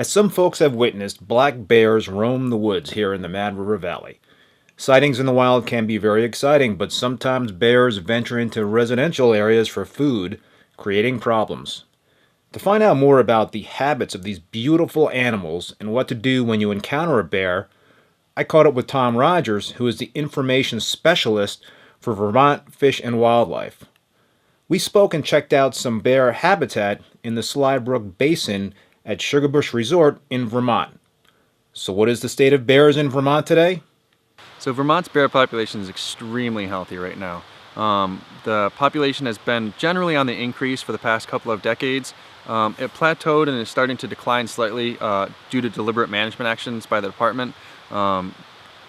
As some folks have witnessed, black bears roam the woods here in the Mad River Valley. Sightings in the wild can be very exciting, but sometimes bears venture into residential areas for food, creating problems. To find out more about the habits of these beautiful animals and what to do when you encounter a bear, I caught up with Tom Rogers, who is the information specialist for Vermont Fish and Wildlife. We spoke and checked out some bear habitat in the Slybrook Basin at Sugarbush Resort in Vermont. So, what is the state of bears in Vermont today? So Vermont's bear population is extremely healthy right now. The population has been generally on the increase for the past couple of decades. It plateaued and is starting to decline slightly due to deliberate management actions by the department.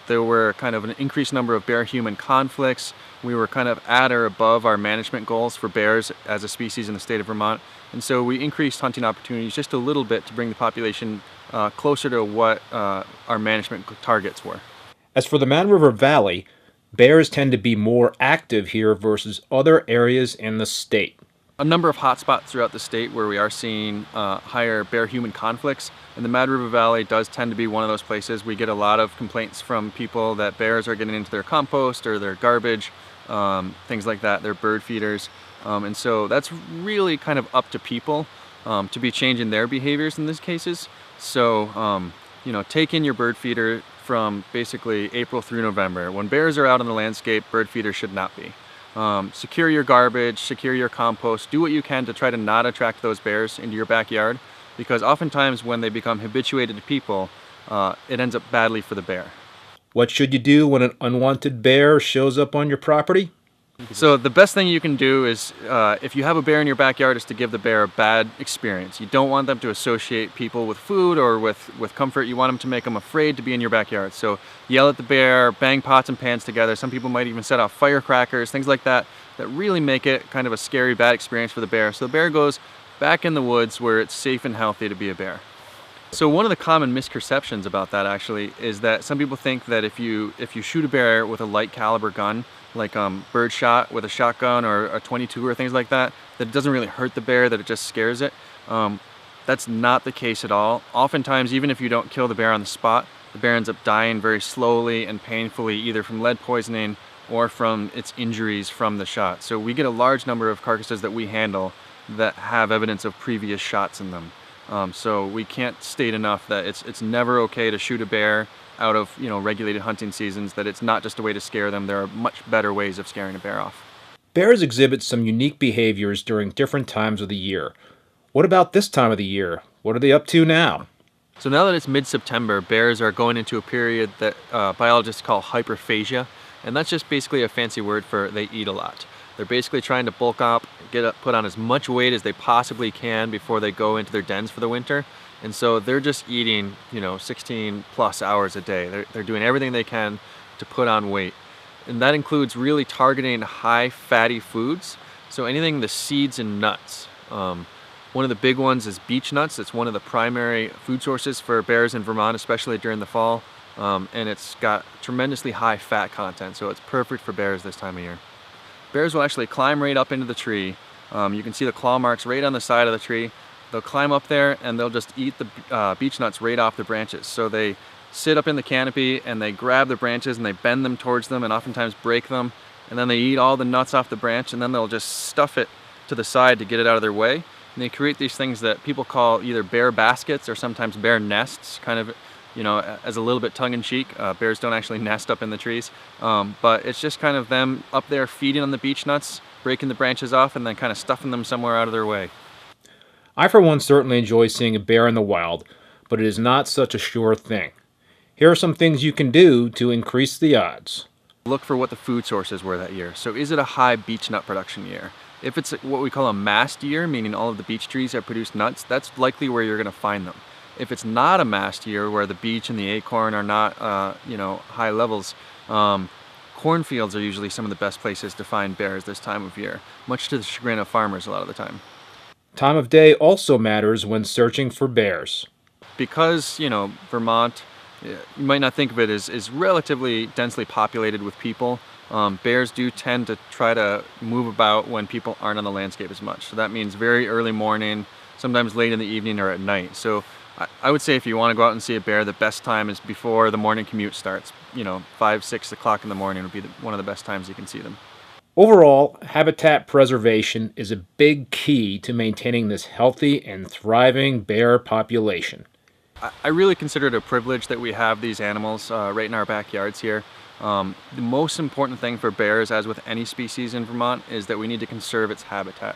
There were kind of an increased number of bear-human conflicts. We were kind of at or above our management goals for bears as a species in the state of Vermont. And so we increased hunting opportunities just a little bit to bring the population closer to what our management targets were. As for the Mad River Valley, bears tend to be more active here versus other areas in the state. A number of hotspots throughout the state where we are seeing higher bear-human conflicts, and the Mad River Valley does tend to be one of those places. We get a lot of complaints from people that bears are getting into their compost or their garbage, things like that, their bird feeders, and so that's really kind of up to people to be changing their behaviors in these cases. So, take in your bird feeder from basically April through November. When bears are out on the landscape, bird feeders should not be. Secure your garbage, secure your compost, do what you can to try to not attract those bears into your backyard, because oftentimes when they become habituated to people, it ends up badly for the bear. What should you do when an unwanted bear shows up on your property? So the best thing you can do is, if you have a bear in your backyard, is to give the bear a bad experience. You don't want them to associate people with food or with comfort. You want them to make them afraid to be in your backyard. So yell at the bear, bang pots and pans together. Some people might even set off firecrackers, things like that, that really make it kind of a scary, bad experience for the bear. So the bear goes back in the woods where it's safe and healthy to be a bear. So one of the common misconceptions about that actually is that some people think that if you shoot a bear with a light caliber gun, like bird shot with a shotgun or a 22 or things like that, that it doesn't really hurt the bear, that it just scares it. That's not the case at all. Oftentimes, even if you don't kill the bear on the spot, the bear ends up dying very slowly and painfully, either from lead poisoning or from its injuries from the shot. So we get a large number of carcasses that we handle that have evidence of previous shots in them. So we can't state enough that it's never okay to shoot a bear out of regulated hunting seasons, that it's not just a way to scare them. There are much better ways of scaring a bear off. Bears exhibit some unique behaviors during different times of the year. What about this time of the year? What are they up to now? So now that it's mid-September, bears are going into a period that biologists call hyperphagia, and that's just basically a fancy word for they eat a lot. They're basically trying to bulk up, put on as much weight as they possibly can before they go into their dens for the winter. And so they're just eating, 16 plus hours a day. They're doing everything they can to put on weight. And that includes really targeting high fatty foods. So anything, the seeds and nuts. One of the big ones is beech nuts. It's one of the primary food sources for bears in Vermont, especially during the fall. And it's got tremendously high fat content, so it's perfect for bears this time of year. Bears will actually climb right up into the tree. You can see the claw marks right on the side of the tree. They'll climb up there and they'll just eat the beech nuts right off the branches. So they sit up in the canopy and they grab the branches and they bend them towards them and oftentimes break them. And then they eat all the nuts off the branch, and then they'll just stuff it to the side to get it out of their way. And they create these things that people call either bear baskets or sometimes bear nests, kind of, as a little bit tongue-in-cheek. Bears don't actually nest up in the trees, but it's just kind of them up there feeding on the beech nuts, breaking the branches off, and then kind of stuffing them somewhere out of their way. I, for one, certainly enjoy seeing a bear in the wild, but it is not such a sure thing. Here are some things you can do to increase the odds. Look for what the food sources were that year. So is it a high beech nut production year? If it's what we call a mast year, meaning all of the beech trees have produced nuts, that's likely where you're going to find them. If it's not a mast year, where the beech and the acorn are not, high levels, cornfields are usually some of the best places to find bears this time of year, much to the chagrin of farmers a lot of the time. Time of day also matters when searching for bears. Because, Vermont, you might not think of it as relatively densely populated with people. Bears do tend to try to move about when people aren't on the landscape as much. So that means very early morning, sometimes late in the evening or at night. So I would say if you want to go out and see a bear, the best time is before the morning commute starts. You know, 5, 6 o'clock in the morning would be one of the best times you can see them. Overall, habitat preservation is a big key to maintaining this healthy and thriving bear population. I really consider it a privilege that we have these animals right in our backyards here. The most important thing for bears, as with any species in Vermont, is that we need to conserve its habitat.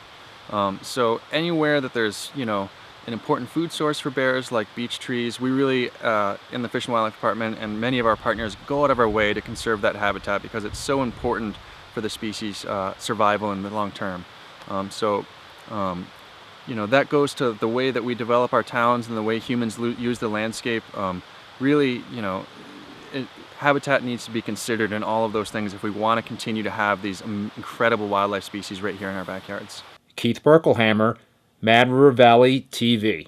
So anywhere that there's, you know, an important food source for bears like beech trees, we really, in the Fish and Wildlife Department and many of our partners, go out of our way to conserve that habitat because it's so important for the species survival in the long term. So you know, that goes to the way that we develop our towns and the way humans use the landscape. Really, you know, habitat needs to be considered in all of those things if we want to continue to have these incredible wildlife species right here in our backyards. Keith Berkelhammer, Mad River Valley TV.